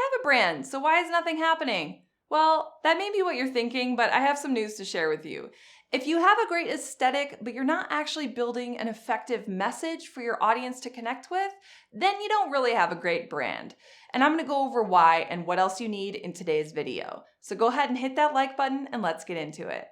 have a brand, so why is nothing happening? Well, that may be what you're thinking, but I have some news to share with you. If you have a great aesthetic, but you're not actually building an effective message for your audience to connect with, then you don't really have a great brand. And I'm gonna go over why and what else you need in today's video. So go ahead and hit that like button and let's get into it.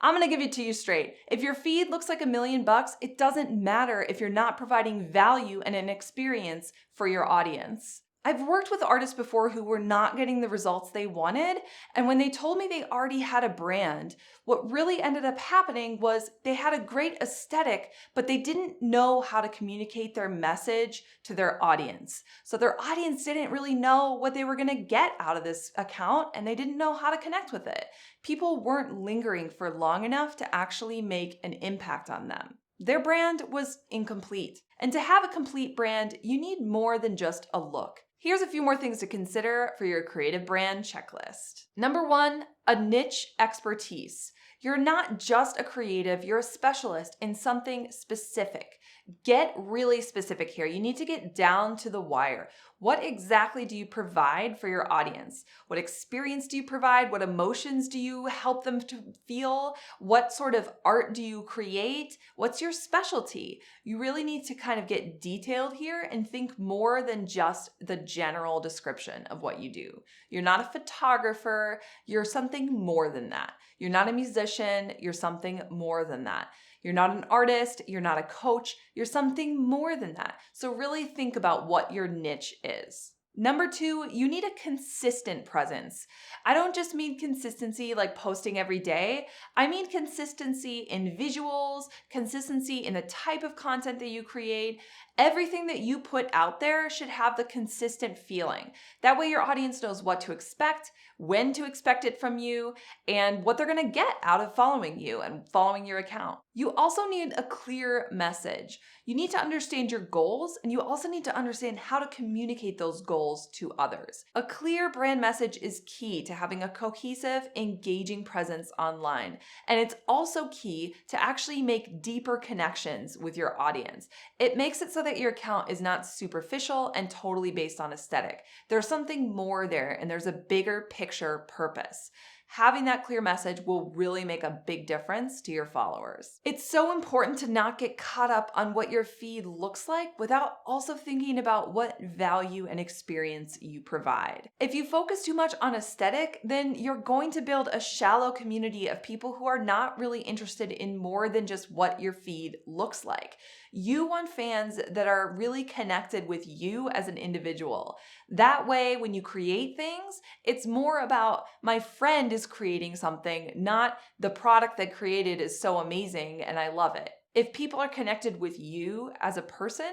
I'm gonna give it to you straight. If your feed looks like $1,000,000, it doesn't matter if you're not providing value and an experience for your audience. I've worked with artists before who were not getting the results they wanted, and when they told me they already had a brand, what really ended up happening was they had a great aesthetic, but they didn't know how to communicate their message to their audience. So their audience didn't really know what they were gonna get out of this account, and they didn't know how to connect with it. People weren't lingering for long enough to actually make an impact on them. Their brand was incomplete. And to have a complete brand, you need more than just a look. Here's a few more things to consider for your creative brand checklist. Number one, a niche expertise. You're not just a creative, you're a specialist in something specific. Get really specific here. You need to get down to the wire. What exactly do you provide for your audience? What experience do you provide? What emotions do you help them to feel? What sort of art do you create? What's your specialty? You really need to kind of get detailed here and think more than just the general description of what you do. You're not a photographer, you're something more than that. You're not a musician, you're something more than that. You're not an artist, you're not a coach, you're something more than that. So really think about what your niche is. Number two, you need a consistent presence. I don't just mean consistency like posting every day. I mean consistency in visuals, consistency in the type of content that you create. Everything that you put out there should have the consistent feeling. That way your audience knows what to expect, when to expect it from you, and what they're gonna get out of following you and following your account. You also need a clear message. You need to understand your goals, and you also need to understand how to communicate those goals to others. A clear brand message is key to having a cohesive, engaging presence online. And it's also key to actually make deeper connections with your audience. It makes it so that your account is not superficial and totally based on aesthetic. There's something more there, and there's a bigger picture purpose. Having that clear message will really make a big difference to your followers. It's so important to not get caught up on what your feed looks like without also thinking about what value and experience you provide. If you focus too much on aesthetic, then you're going to build a shallow community of people who are not really interested in more than just what your feed looks like. You want fans that are really connected with you as an individual. That way, when you create things, it's more about my friend is creating something, not the product they created is so amazing and I love it. If people are connected with you as a person,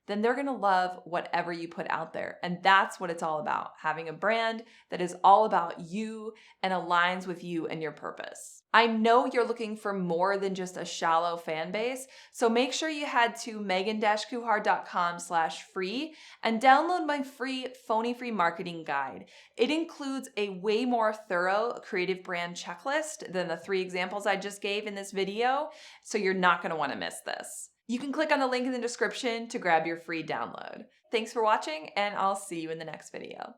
then they're gonna love whatever you put out there. And that's what it's all about, having a brand that is all about you and aligns with you and your purpose. I know you're looking for more than just a shallow fan base, so make sure you head to megan-kuhar.com/free and download my free phony-free marketing guide. It includes a way more thorough creative brand checklist than the 3 examples I just gave in this video, so you're not gonna wanna miss this. You can click on the link in the description to grab your free download. Thanks for watching, and I'll see you in the next video.